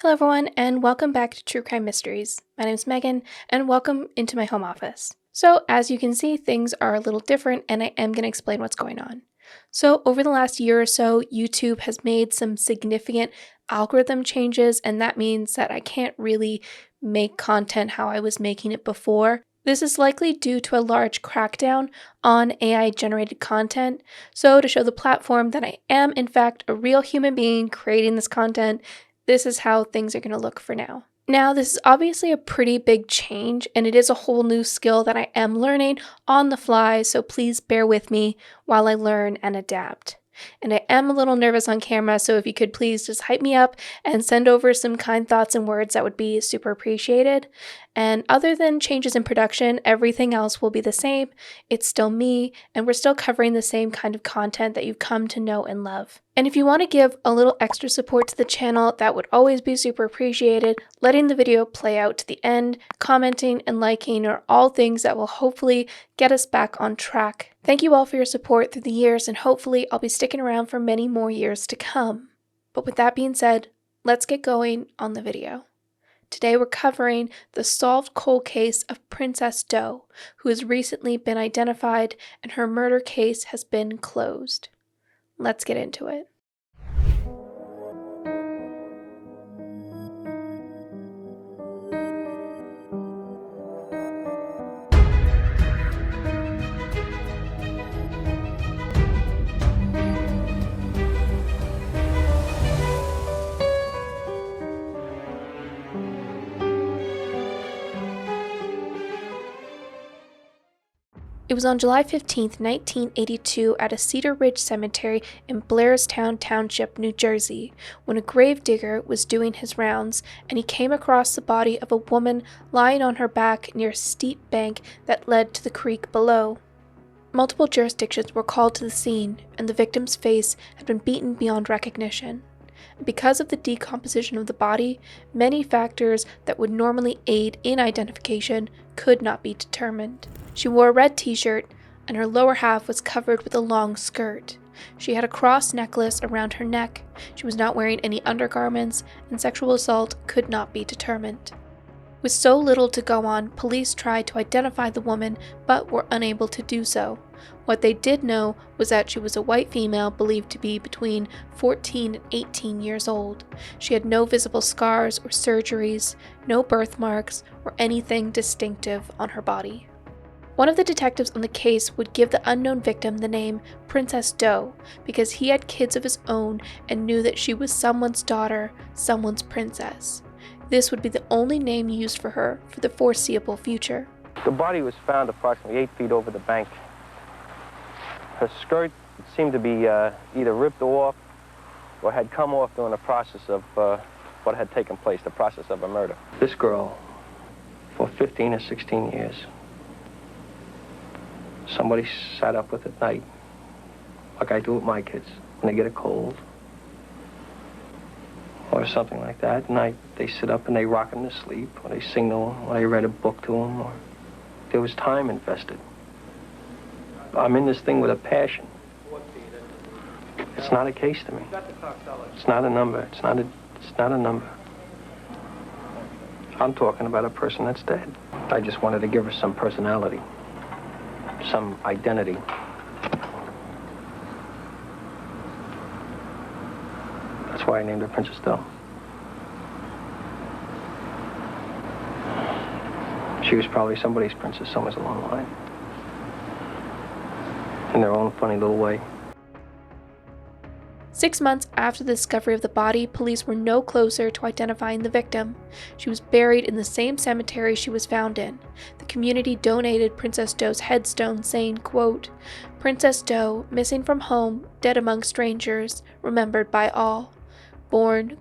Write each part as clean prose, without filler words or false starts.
Hello everyone, and welcome back to True Crime Mysteries. My name is Megan, and welcome into my home office. So, as you can see, things are a little different, and I am going to explain what's going on. So, over the last year or so, YouTube has made some significant algorithm changes, and that means that I can't really make content how I was making it before. This is likely due to a large crackdown on AI-generated content. So, to show the platform that I am, in fact, a real human being creating this content, this is how things are going to look for now. Now, this is obviously a pretty big change, and it is a whole new skill that I am learning on the fly, so please bear with me while I learn and adapt. And I am a little nervous on camera, so if you could please just hype me up and send over some kind thoughts and words, that would be super appreciated. And other than changes in production, everything else will be the same. It's still me, and we're still covering the same kind of content that you've come to know and love. And if you want to give a little extra support to the channel, that would always be super appreciated. Letting the video play out to the end, commenting and liking are all things that will hopefully get us back on track. Thank you all for your support through the years, and hopefully I'll be sticking around for many more years to come. But with that being said, let's get going on the video. Today we're covering the solved cold case of Princess Doe, who has recently been identified and her murder case has been closed. Let's get into it. It was on July 15, 1982, at a Cedar Ridge cemetery in Blairstown Township, New Jersey, when a gravedigger was doing his rounds, and he came across the body of a woman lying on her back near a steep bank that led to the creek below. Multiple jurisdictions were called to the scene, and the victim's face had been beaten beyond recognition. Because of the decomposition of the body, many factors that would normally aid in identification could not be determined. She wore a red t-shirt, and her lower half was covered with a long skirt. She had a cross necklace around her neck. She was not wearing any undergarments, and sexual assault could not be determined. With so little to go on, police tried to identify the woman, but were unable to do so. What they did know was that she was a white female believed to be between 14 and 18 years old. She had no visible scars or surgeries, no birthmarks, or anything distinctive on her body. One of the detectives on the case would give the unknown victim the name Princess Doe because he had kids of his own and knew that she was someone's daughter, someone's princess. This would be the only name used for her for the foreseeable future. The body was found approximately 8 feet over the bank. Her skirt seemed to be either ripped off or had come off during the process of what had taken place, the process of a murder. This girl, for 15 or 16 years, somebody sat up with at night, like I do with my kids, when they get a cold or something like that. At they sit up and they rock them to sleep, or they sing to them, or they read a book to them, or there was time invested. I'm in this thing with a passion. It's not a case to me. It's not a number. It's not a number. I'm talking about a person that's dead. I just wanted to give her some personality, some identity. That's why I named her Princess Doe. She was probably somebody's princess somewhere along the line, in their own funny little way. 6 months after the discovery of the body, police were no closer to identifying the victim. She was buried in the same cemetery she was found in. The community donated Princess Doe's headstone saying, quote, "Princess Doe, missing from home, dead among strangers, remembered by all. Born, ?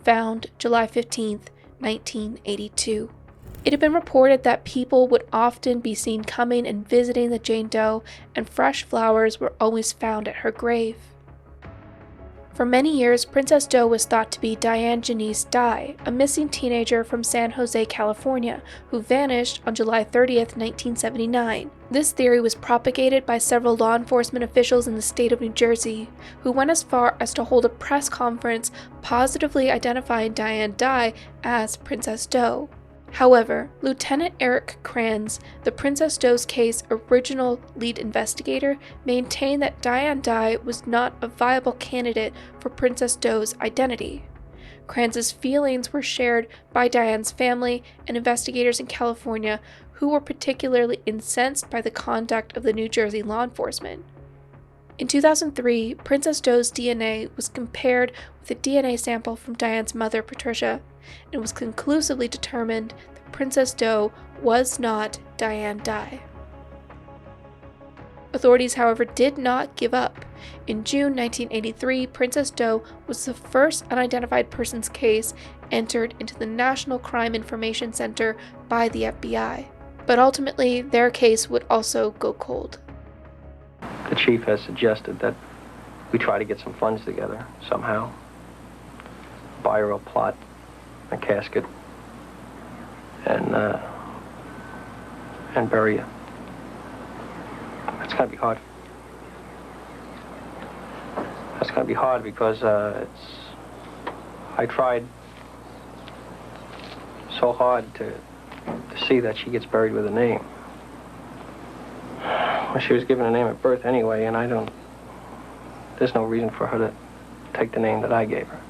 Found July 15th, 1982. It had been reported that people would often be seen coming and visiting the Jane Doe, and fresh flowers were always found at her grave. For many years, Princess Doe was thought to be Diane Janice Dye, a missing teenager from San Jose, California, who vanished on July 30th, 1979. This theory was propagated by several law enforcement officials in the state of New Jersey, who went as far as to hold a press conference positively identifying Diane Dye as Princess Doe. However, Lieutenant Eric Kranz, the Princess Doe's case original lead investigator, maintained that Diane Dye was not a viable candidate for Princess Doe's identity. Kranz's feelings were shared by Diane's family and investigators in California, who were particularly incensed by the conduct of the New Jersey law enforcement. In 2003, Princess Doe's DNA was compared with a DNA sample from Diane's mother, Patricia, and was conclusively determined that Princess Doe was not Diane Dye. Authorities, however, did not give up. In June 1983, Princess Doe was the first unidentified persons case entered into the National Crime Information Center by the FBI, but ultimately their case would also go cold. The chief has suggested that we try to get some funds together somehow. Buy her a plot, a casket, and bury her. It's gonna be hard. That's gonna be hard because I tried so hard to see that she gets buried with a name. Well, she was given a name at birth anyway, and there's no reason for her to take the name that I gave her.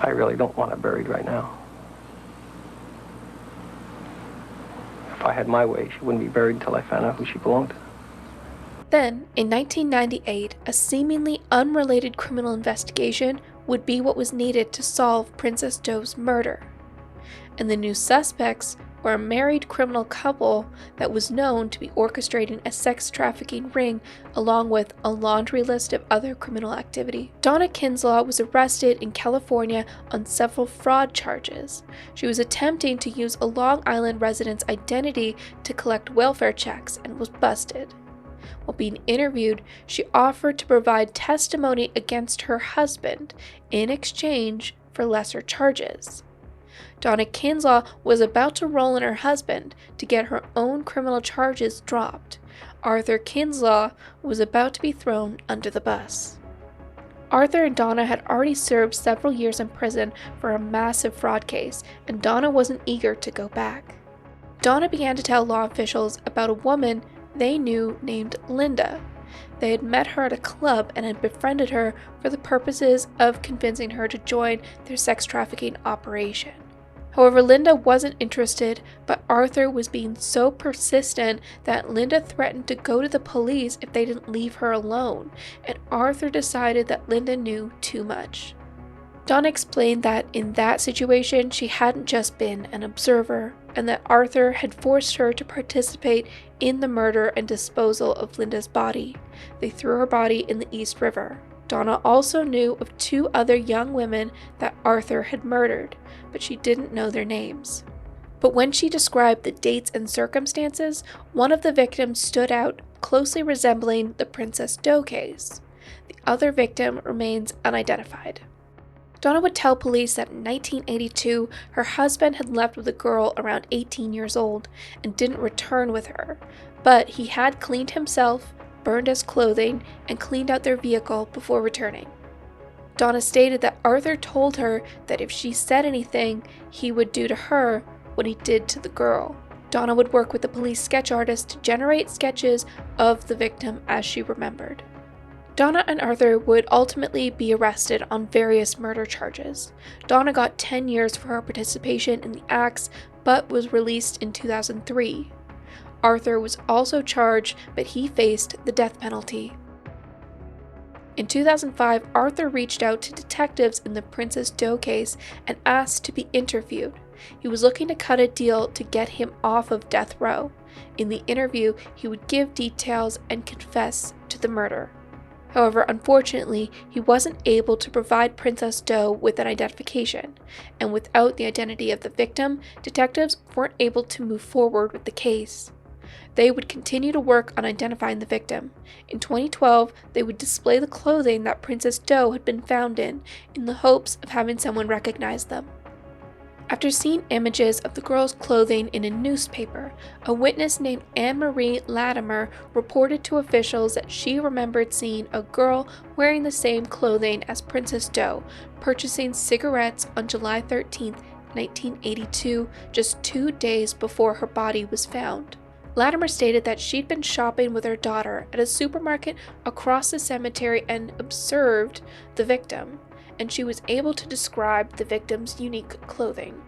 I really don't want her buried right now. If I had my way, she wouldn't be buried until I found out who she belonged to. Then, in 1998, a seemingly unrelated criminal investigation would be what was needed to solve Princess Doe's murder. And the new suspects were a married criminal couple that was known to be orchestrating a sex trafficking ring along with a laundry list of other criminal activity. Donna Kinslaw was arrested in California on several fraud charges. She was attempting to use a Long Island resident's identity to collect welfare checks and was busted. While being interviewed, she offered to provide testimony against her husband in exchange for lesser charges. Donna Kinslaw was about to roll in her husband to get her own criminal charges dropped. Arthur Kinslaw was about to be thrown under the bus. Arthur and Donna had already served several years in prison for a massive fraud case, and Donna wasn't eager to go back. Donna began to tell law officials about a woman they knew named Linda. They had met her at a club and had befriended her for the purposes of convincing her to join their sex trafficking operation. However, Linda wasn't interested, but Arthur was being so persistent that Linda threatened to go to the police if they didn't leave her alone, and Arthur decided that Linda knew too much. Donna explained that in that situation she hadn't just been an observer, and that Arthur had forced her to participate in the murder and disposal of Linda's body. They threw her body in the East River. Donna also knew of 2 other young women that Arthur had murdered, but she didn't know their names. But when she described the dates and circumstances, one of the victims stood out, closely resembling the Princess Doe case. The other victim remains unidentified. Donna would tell police that in 1982, her husband had left with a girl around 18 years old and didn't return with her, but he had cleaned himself, burned his clothing, and cleaned out their vehicle before returning. Donna stated that Arthur told her that if she said anything, he would do to her what he did to the girl. Donna would work with the police sketch artist to generate sketches of the victim as she remembered. Donna and Arthur would ultimately be arrested on various murder charges. Donna got 10 years for her participation in the acts, but was released in 2003. Arthur was also charged, but he faced the death penalty. In 2005, Arthur reached out to detectives in the Princess Doe case and asked to be interviewed. He was looking to cut a deal to get him off of death row. In the interview, he would give details and confess to the murder. However, unfortunately, he wasn't able to provide Princess Doe with an identification, and without the identity of the victim, detectives weren't able to move forward with the case. They would continue to work on identifying the victim. In 2012, they would display the clothing that Princess Doe had been found in the hopes of having someone recognize them. After seeing images of the girl's clothing in a newspaper, a witness named Anne-Marie Latimer reported to officials that she remembered seeing a girl wearing the same clothing as Princess Doe, purchasing cigarettes on July 13, 1982, just 2 days before her body was found. Latimer stated that she'd been shopping with her daughter at a supermarket across the cemetery and observed the victim, and she was able to describe the victim's unique clothing.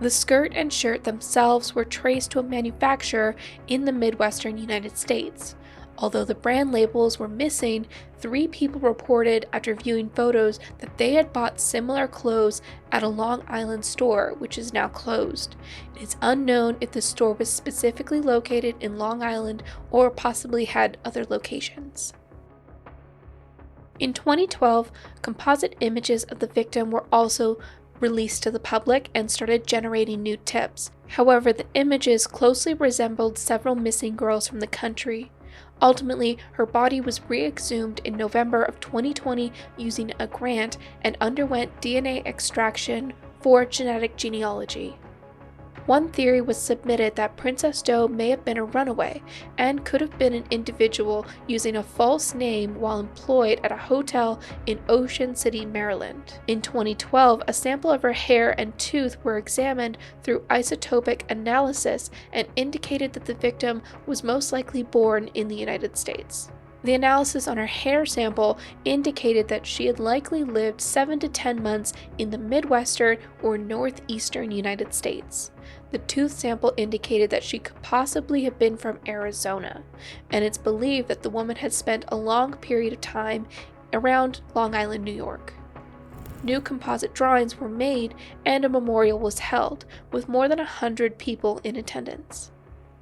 The skirt and shirt themselves were traced to a manufacturer in the Midwestern United States. Although the brand labels were missing, 3 people reported after viewing photos that they had bought similar clothes at a Long Island store, which is now closed. It is unknown if the store was specifically located in Long Island or possibly had other locations. In 2012, composite images of the victim were also released to the public and started generating new tips. However, the images closely resembled several missing girls from the country. Ultimately, her body was re-exhumed in November of 2020 using a grant and underwent DNA extraction for genetic genealogy. One theory was submitted that Princess Doe may have been a runaway and could have been an individual using a false name while employed at a hotel in Ocean City, Maryland. In 2012, a sample of her hair and tooth were examined through isotopic analysis and indicated that the victim was most likely born in the United States. The analysis on her hair sample indicated that she had likely lived 7 to 10 months in the Midwestern or Northeastern United States. The tooth sample indicated that she could possibly have been from Arizona, and it's believed that the woman had spent a long period of time around Long Island, New York. New composite drawings were made and a memorial was held, with more than 100 people in attendance.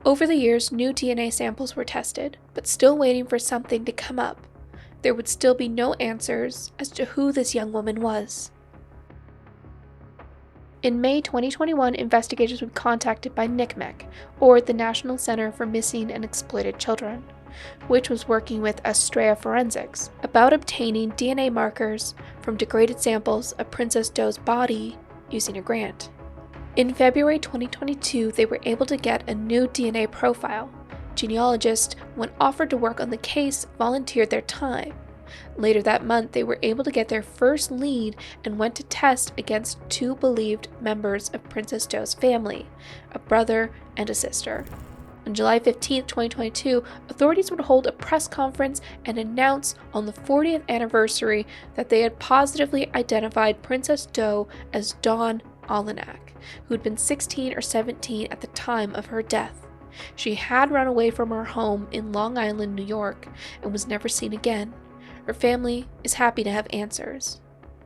Over the years, new DNA samples were tested, but still waiting for something to come up. There would still be no answers as to who this young woman was. In May 2021, investigators were contacted by NCMEC, or the National Center for Missing and Exploited Children, which was working with Astrea Forensics, about obtaining DNA markers from degraded samples of Princess Doe's body using a grant. In February 2022, they were able to get a new DNA profile. Genealogists, when offered to work on the case, volunteered their time. Later that month, they were able to get their first lead and went to test against 2 believed members of Princess Doe's family, a brother and a sister. On July 15, 2022, authorities would hold a press conference and announce on the 40th anniversary that they had positively identified Princess Doe as Donna Olanick, who had been 16 or 17 at the time of her death. She had run away from her home in Long Island, New York, and was never seen again. Her family is happy to have answers.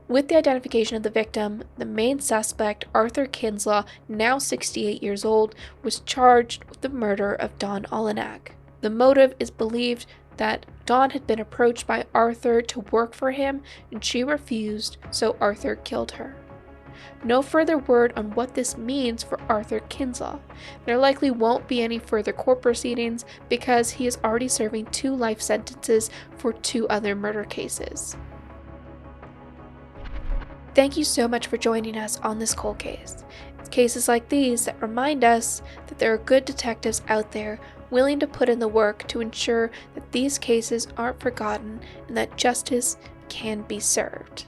With the identification of the victim, the main suspect, Arthur Kinslaw, now 68 years old, was charged with the murder of Donna Olanick. The motive is believed that Dawn had been approached by Arthur to work for him, and she refused, so Arthur killed her. No further word on what this means for Arthur Kinslaw. There likely won't be any further court proceedings because he is already serving 2 life sentences for 2 other murder cases. Thank you so much for joining us on this cold case. It's cases like these that remind us that there are good detectives out there willing to put in the work to ensure that these cases aren't forgotten and that justice can be served.